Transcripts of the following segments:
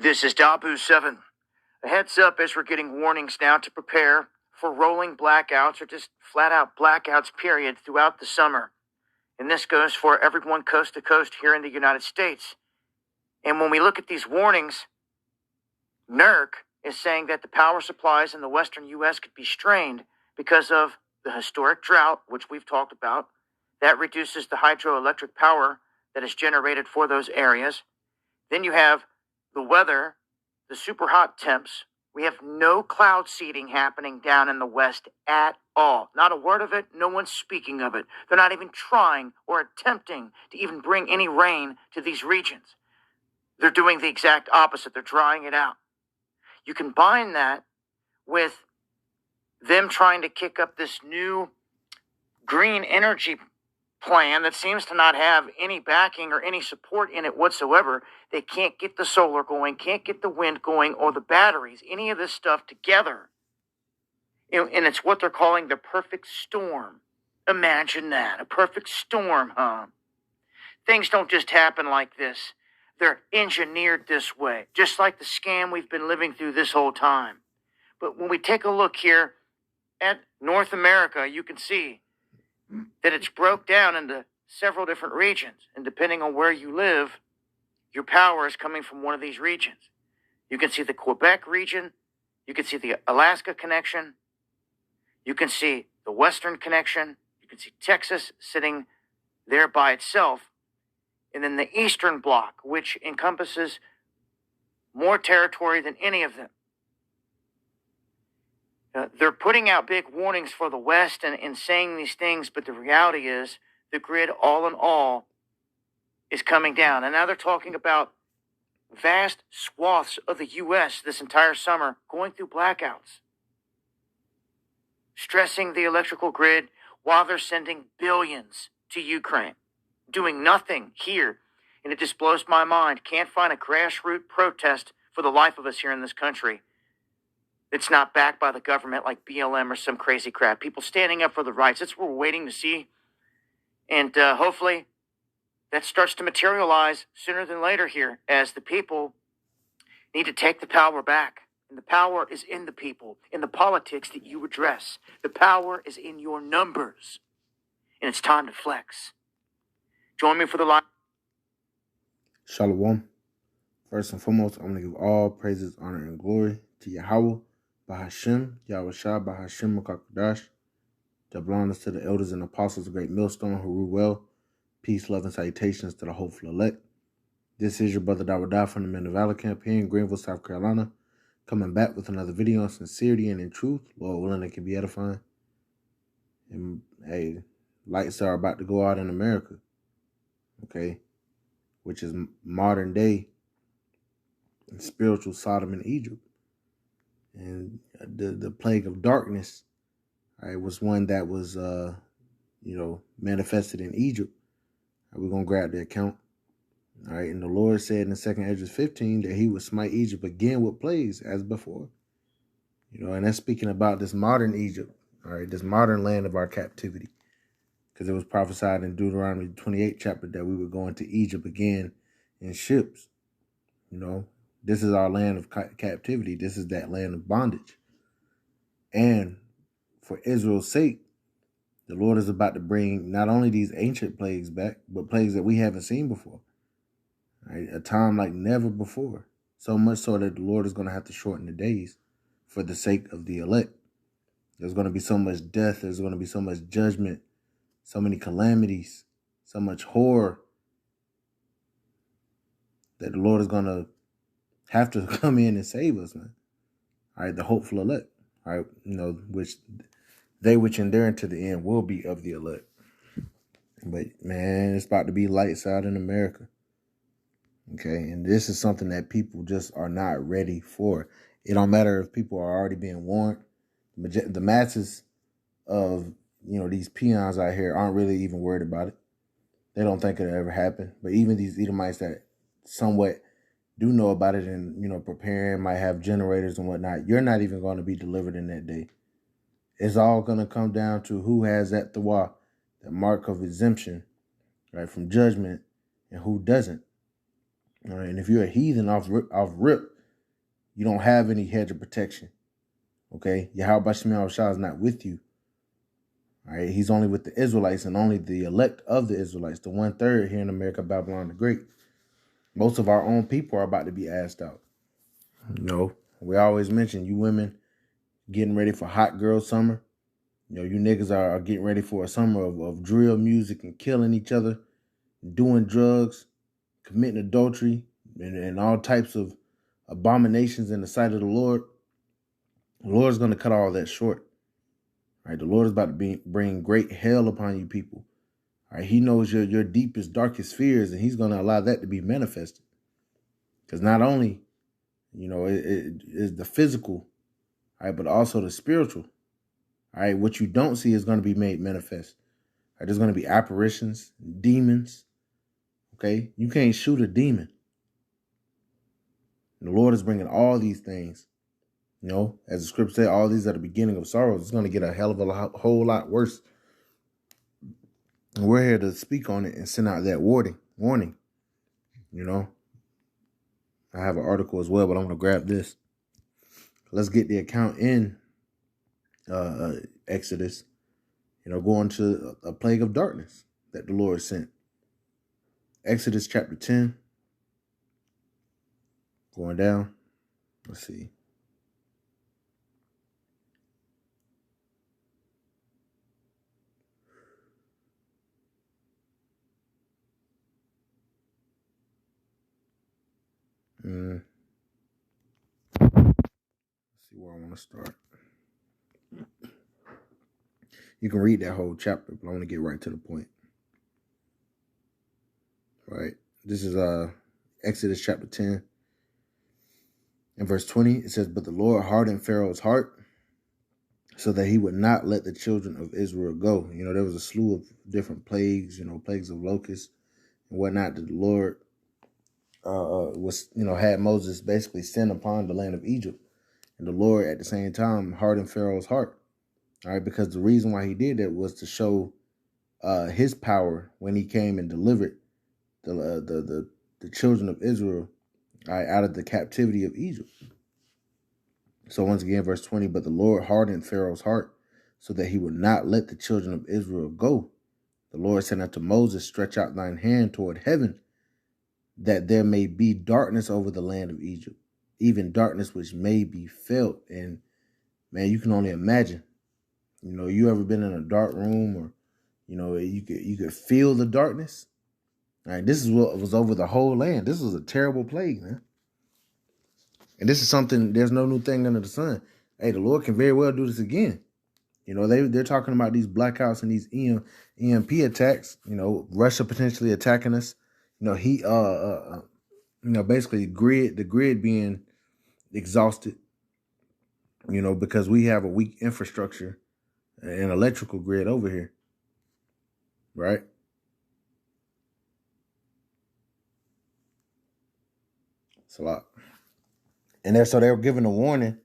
This is Dabu7. A heads up as we're getting warnings now to prepare for rolling blackouts or just flat out blackouts, period, throughout the summer. And this goes for everyone coast to coast here in the United States. And when we look at these warnings, NERC is saying that the power supplies in the western U.S. could be strained because of the historic drought, which we've talked about. That reduces the hydroelectric power that is generated for those areas. Then you have the weather, the super hot temps. We have no cloud seeding happening down in the west at all. Not a word of it. No one's speaking of it. They're not even trying or attempting to even bring any rain to these regions. They're doing the exact opposite. They're drying it out. You combine that with them trying to kick up this new green energy plan that seems to not have any backing or any support in it whatsoever. They can't get the solar going, can't get the wind going, or the batteries, any of this stuff together. And it's what they're calling the perfect storm. Imagine that, a perfect storm, huh? Things don't just happen like this. They're engineered this way, just like the scam we've been living through this whole time. But when we take a look here at North America, you can see that it's broke down into several different regions. And depending on where you live, your power is coming from one of these regions. You can see the Quebec region. You can see the Alaska connection. You can see the Western connection. You can see Texas sitting there by itself. And then the Eastern Bloc, which encompasses more territory than any of them. They're putting out big warnings for the West and saying these things, but the reality is the grid all in all is coming down. And now they're talking about vast swaths of the U.S. this entire summer going through blackouts, stressing the electrical grid while they're sending billions to Ukraine, doing nothing here. And it just blows my mind. Can't find a grassroots protest for the life of us here in this country. It's not backed by the government like BLM or some crazy crap. People standing up for the rights. That's what we're waiting to see. And hopefully that starts to materialize sooner than later here as the people need to take the power back. And the power is in the people, in the politics that you address. The power is in your numbers. And it's time to flex. Join me for the live. Shalom. First and foremost, I'm going to give all praises, honor, and glory to Yahweh, Bahashem, Yahushua, Bahashem, Makakadash. Double honors to the elders and apostles of Great Millstone who rule well. Peace, love, and salutations to the hopeful elect. This is your brother Dawadah from the Men of Valor camp here in Greenville, South Carolina, coming back with another video on sincerity and in truth. Lord willing, it can be edifying. And hey, lights are about to go out in America, okay, which is modern day spiritual Sodom and Egypt. And the plague of darkness, right, was one that was, manifested in Egypt. We're going to grab the account. All right. And the Lord said in the 2nd Esdras 15 that he would smite Egypt again with plagues as before. And that's speaking about this modern Egypt, all right, this modern land of our captivity. Because it was prophesied in Deuteronomy 28 chapter that we would go into Egypt again in ships. This is our land of captivity. This is that land of bondage. And for Israel's sake, the Lord is about to bring not only these ancient plagues back, but plagues that we haven't seen before. Right? A time like never before. So much so that the Lord is going to have to shorten the days for the sake of the elect. There's going to be so much death. There's going to be so much judgment, so many calamities, so much horror that the Lord is going to have to come in and save us, man. All right, the hopeful elect. All right, which they which endure unto the end will be of the elect. But man, it's about to be lights out in America. Okay, and this is something that people just are not ready for. It don't matter if people are already being warned. The masses of these peons out here aren't really even worried about it. They don't think it'll ever happen. But even these Edomites that somewhat do know about it and preparing, might have generators and whatnot, you're not even going to be delivered in that day. It's all going to come down to who has that thawa, the mark of exemption, right, from judgment, and who doesn't. All right, and if you're a heathen off rip, you don't have any hedge of protection. Okay, Yahweh Shema Shah is not with you. All right, he's only with the Israelites and only the elect of the Israelites, the 1/3 here in America, Babylon the Great. Most of our own people are about to be asked out. You know, we always mention you women getting ready for hot girl summer. You know, you niggas are getting ready for a summer of drill music and killing each other, doing drugs, committing adultery, and all types of abominations in the sight of the Lord. The Lord's going to cut all that short. Right? The Lord is about to bring great hell upon you people. All right? He knows your deepest, darkest fears, and he's going to allow that to be manifested. Because not only, you know, it is the physical, all right, but also the spiritual. All right, what you don't see is going to be made manifest. All right, there's going to be apparitions, demons. Okay, you can't shoot a demon. And the Lord is bringing all these things. You know, as the scripture said, all these are the beginning of sorrows. It's going to get a hell of a whole lot worse. And we're here to speak on it and send out that warning. You know, I have an article as well, but I'm going to grab this. Let's get the account in Exodus. You know, going to a plague of darkness that the Lord sent. Exodus chapter 10. Going down. Let's see. Let's see where I want to start. You can read that whole chapter, but I want to get right to the point. Right. This is Exodus chapter 10. In verse 20, it says, "But the Lord hardened Pharaoh's heart so that he would not let the children of Israel go." You know, there was a slew of different plagues, you know, plagues of locusts and whatnot that the Lord was, you know, had Moses basically send upon the land of Egypt. And the Lord at the same time hardened Pharaoh's heart. All right, because the reason why he did that was to show his power when he came and delivered the children of Israel out of the captivity of Egypt. So once again, verse 20, "But the Lord hardened Pharaoh's heart so that he would not let the children of Israel go. The Lord said unto Moses, Stretch out thine hand toward heaven, that there may be darkness over the land of Egypt, even darkness which may be felt." And man, you can only imagine. You know, you ever been in a dark room, or you know, you could feel the darkness. All right, this is what was over the whole land. This was a terrible plague, man. And this is something, there's no new thing under the sun. Hey, the Lord can very well do this again. You know, they're talking about these blackouts and these EMP attacks. You know, Russia potentially attacking us. You know, basically the grid being exhausted. You know, because we have a weak infrastructure and electrical grid over here, right? It's a lot. And they were giving a warning,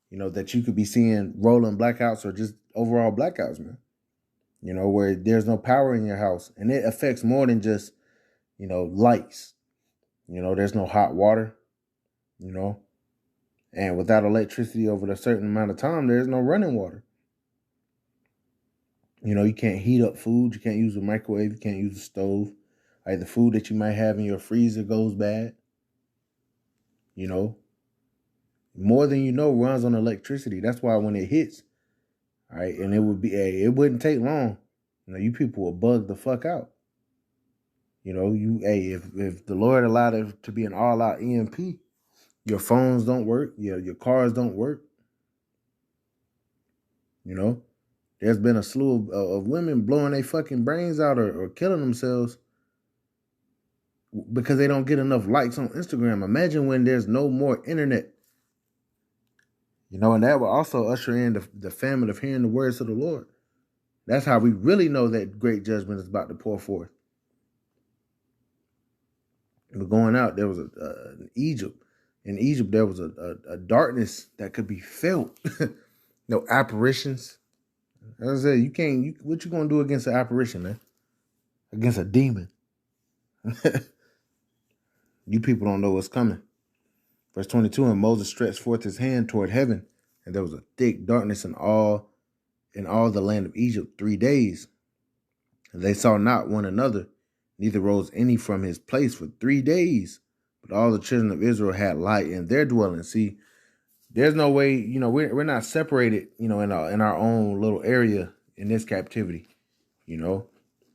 you know, that you could be seeing rolling blackouts or just overall blackouts, man. You know, where there's no power in your house. And it affects more than just, you know, lights. You know, there's no hot water, you know. And without electricity over a certain amount of time, there's no running water. You know, you can't heat up food. You can't use a microwave. You can't use a stove. Like the food that you might have in your freezer goes bad. You know, more than you know runs on electricity. That's why when it hits, all right, and it wouldn't take long. You know, you people will bug the fuck out. You know, if the Lord allowed it to be an all-out EMP, your phones don't work, your cars don't work. You know, there's been a slew of women blowing their fucking brains out or killing themselves because they don't get enough likes on Instagram. Imagine when there's no more internet. You know, and that will also usher in the famine of hearing the words of the Lord. That's how we really know that great judgment is about to pour forth. But going out, there was in Egypt. In Egypt, there was a darkness that could be felt. No apparitions. As I said, what you gonna do against an apparition, man? Against a demon. You people don't know what's coming. Verse 22, and Moses stretched forth his hand toward heaven, and there was a thick darkness in all the land of Egypt 3 days. And they saw not one another, neither rose any from his place for 3 days. But all the children of Israel had light in their dwellings. See, there's no way, we're not separated, in our own little area in this captivity,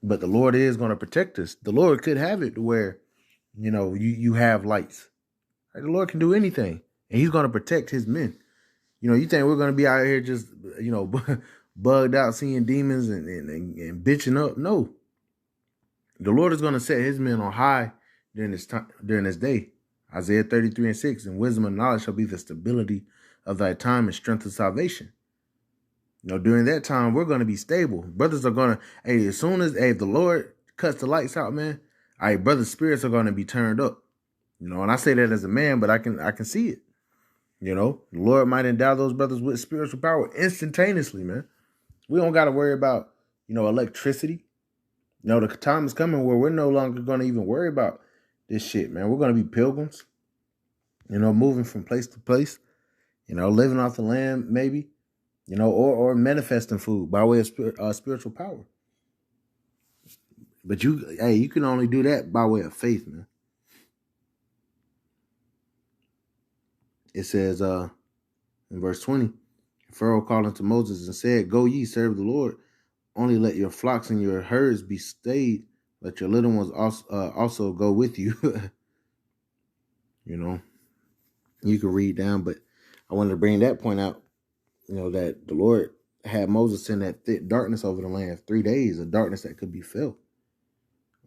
But the Lord is going to protect us. The Lord could have it where, you have lights. Right? The Lord can do anything, and he's going to protect his men. You think we're going to be out here just, bugged out seeing demons and bitching up? No. The Lord is going to set his men on high during this day. Isaiah 33:6, and wisdom and knowledge shall be the stability of thy time and strength of salvation. During that time, we're going to be stable. Brothers are going to, as soon as, if the Lord cuts the lights out, man, brothers' spirits are going to be turned up. And I say that as a man, but I can see it. The Lord might endow those brothers with spiritual power instantaneously, man. We don't got to worry about, electricity. The time is coming where we're no longer going to even worry about this shit, man. We're going to be pilgrims, moving from place to place, living off the land, maybe, or manifesting food by way of spiritual power. But you can only do that by way of faith, man. It says in verse 20, Pharaoh called unto Moses and said, go ye, serve the Lord. Only let your flocks and your herds be stayed. Let your little ones also go with you. You can read down, but I wanted to bring that point out, that the Lord had Moses send that thick darkness over the land 3 days, a darkness that could be felt.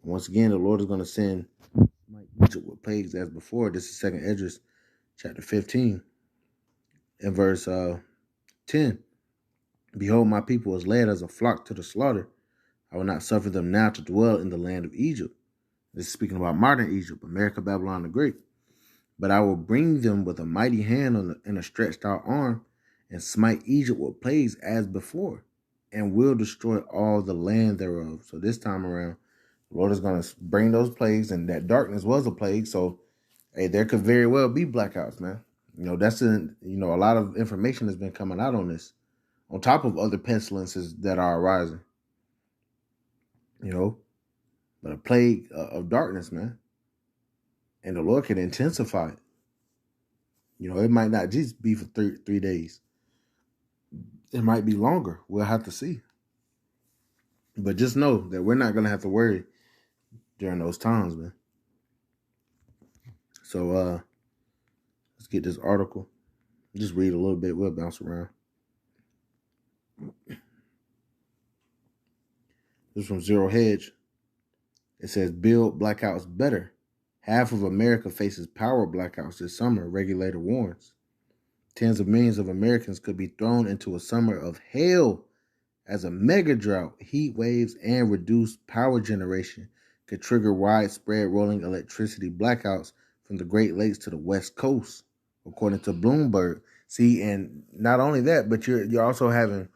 Once again, the Lord is going to send Egypt with plagues as before. This is 2nd Esdras chapter 15 and verse 10. Behold, my people is led as a flock to the slaughter. I will not suffer them now to dwell in the land of Egypt. This is speaking about modern Egypt, America, Babylon the Great. But I will bring them with a mighty hand and a stretched out arm, and smite Egypt with plagues as before, and will destroy all the land thereof. So this time around, the Lord is going to bring those plagues, and that darkness was a plague. So, there could very well be blackouts, man. That's a lot of information has been coming out on this, on top of other pestilences that are arising. But a plague of darkness, man. And the Lord can intensify it. It might not just be for 3 days. It might be longer. We'll have to see. But just know that we're not going to have to worry during those times, man. So let's get this article. Just read a little bit. We'll bounce around. This is from Zero Hedge. It says, build blackouts better. Half of America faces power blackouts this summer, regulator warns. Tens of millions of Americans could be thrown into a summer of hell as a mega drought, heat waves, and reduced power generation could trigger widespread rolling electricity blackouts from the Great Lakes to the West Coast, according to Bloomberg. See, and not only that, but you're also having,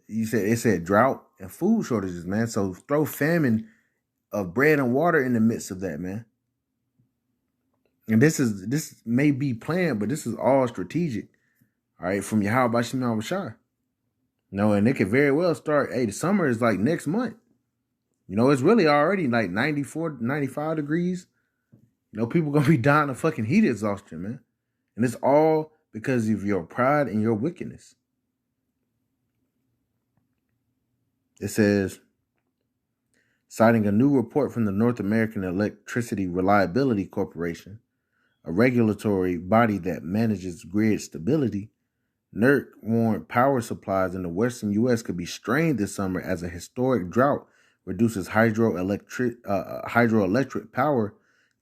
it said drought and food shortages, man. So throw famine of bread and water in the midst of that, man. And this may be planned, but this is all strategic. All right, from Yahweh Bashim Al-Bashar. And it could very well start. The summer is like next month. It's really already like 94, 95 degrees. People gonna be dying of fucking heat exhaustion, man. And it's all because of your pride and your wickedness. It says, citing a new report from the North American Electricity Reliability Corporation, a regulatory body that manages grid stability, NERC warned power supplies in the western U.S. could be strained this summer as a historic drought reduces hydroelectric power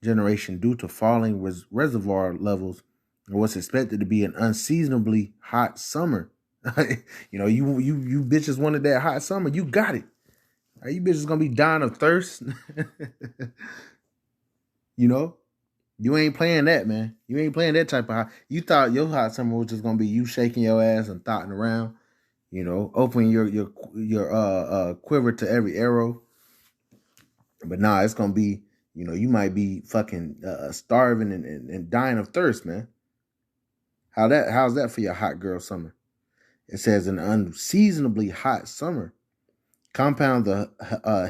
generation due to falling reservoir levels and what's expected to be an unseasonably hot summer. You bitches wanted that hot summer. You got it. You bitches gonna be dying of thirst. You ain't playing that, man. You ain't playing that type of hot. You thought your hot summer was just gonna be you shaking your ass and thotting around, opening your quiver to every arrow. But nah, it's gonna be, You know, you might be fucking starving and dying of thirst, man. How's that for your hot girl summer? It says an unseasonably hot summer. Compound the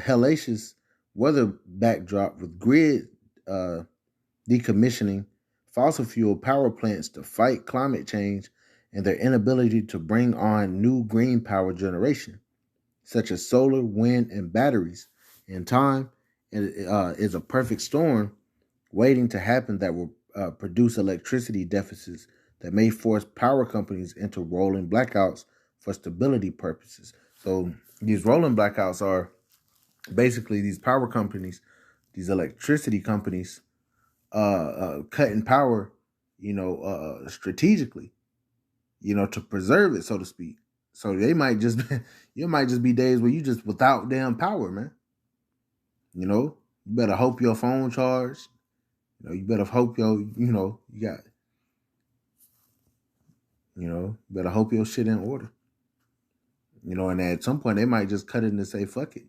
hellacious weather backdrop with grid decommissioning, fossil fuel power plants to fight climate change, and their inability to bring on new green power generation, such as solar, wind, and batteries. In time, it is a perfect storm waiting to happen that will produce electricity deficits that may force power companies into rolling blackouts for stability purposes. So these rolling blackouts are basically these power companies, these electricity companies, cutting power, strategically, to preserve it, so to speak. So they might just, it might just be days where you just without damn power, man. You better hope your phone charged. You better hope you got, better hope your shit in order. And at some point they might just cut it and say, fuck it,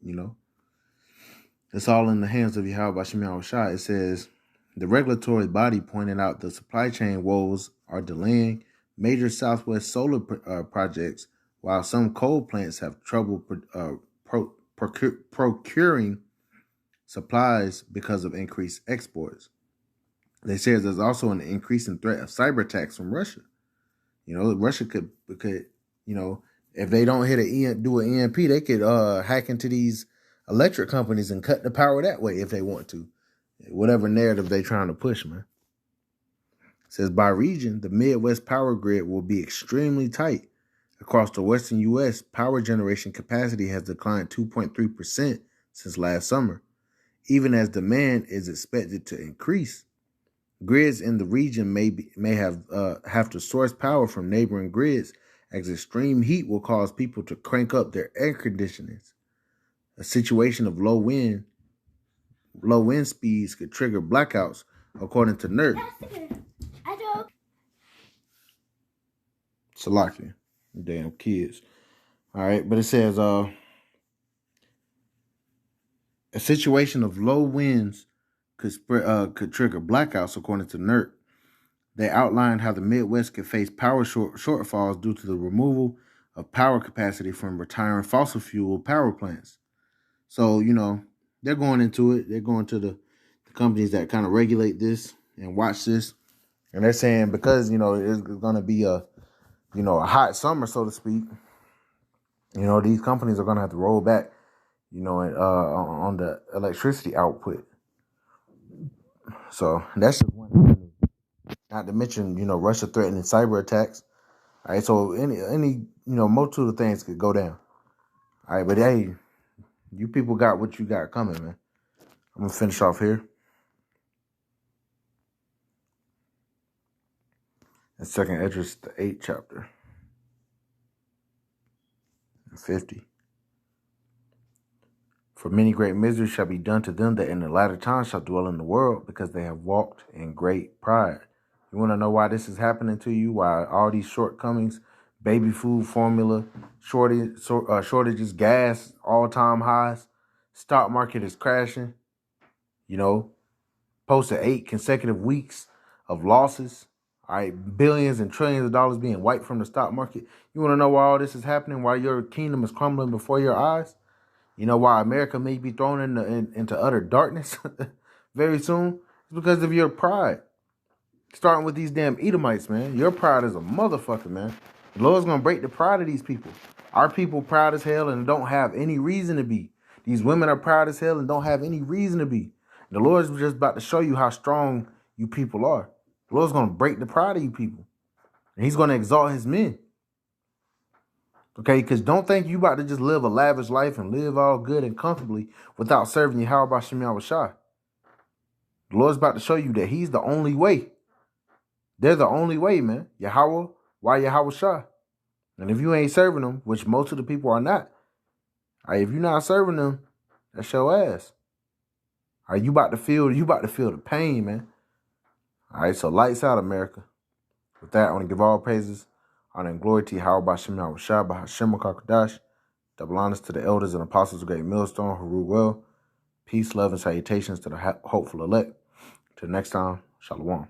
It's all in the hands of Yahweh Shem Yahushua. It says, the regulatory body pointed out the supply chain woes are delaying major Southwest solar projects, while some coal plants have trouble procuring supplies because of increased exports. They say there's also an increasing threat of cyber attacks from Russia. Russia could if they don't do an EMP, they could hack into these electric companies and cut the power that way if they want to. Whatever narrative they're trying to push, man. It says by region, the Midwest power grid will be extremely tight. Across the western U.S., power generation capacity has declined 2.3% since last summer, even as demand is expected to increase. Grids in the region may have to source power from neighboring grids, as extreme heat will cause people to crank up their air conditionings. A situation of low wind speeds could trigger blackouts, according to NERC. Salakia, damn kids. All right, but it says a situation of low winds could trigger blackouts, according to NERC. They outlined how the Midwest could face power shortfalls due to the removal of power capacity from retiring fossil fuel power plants. So, they're going into it. They're going to the companies that kind of regulate this and watch this. And they're saying because, it's going to be a hot summer, so to speak, these companies are going to have to roll back, on the electricity output. So that's just one thing. Not to mention, Russia threatening cyber attacks. All right, so any multitude of things could go down. All right, but hey, you people got what you got coming, man. I'm gonna finish off here. In 2nd Esdras, the 8th chapter, 50. For many great miseries shall be done to them that in the latter time shall dwell in the world, because they have walked in great pride. You want to know why this is happening to you? Why all these shortcomings, baby food formula, shortages, gas, all-time highs, stock market is crashing, posted 8 consecutive weeks of losses, all right, billions and trillions of dollars being wiped from the stock market. You want to know why all this is happening? Why your kingdom is crumbling before your eyes? You know why America may be thrown into utter darkness very soon? It's because of your pride. Starting with these damn Edomites, man. Your pride is a motherfucker, man. The Lord's going to break the pride of these people. Our people proud as hell and don't have any reason to be. These women are proud as hell and don't have any reason to be. The Lord's just about to show you how strong you people are. The Lord's going to break the pride of you people. And he's going to exalt his men. Okay, because don't think you about to just live a lavish life and live all good and comfortably without serving Yahweh B'Shem Yahushua. The Lord's about to show you that he's the only way. They're the only way, man. Yahweh, why Yahushua? And if you ain't serving them, which most of the people are not, if you're not serving them, that's your ass. You about to feel the pain, man. All right, so lights out, America. With that, I want to give all praises, honor, and glory to Yahweh B'Shem Yahushua, B'Hashem HaKadosh. Double honors to the elders and apostles of Great Millstone who rule well. Peace, love, and salutations to the hopeful elect. Till next time, shalom.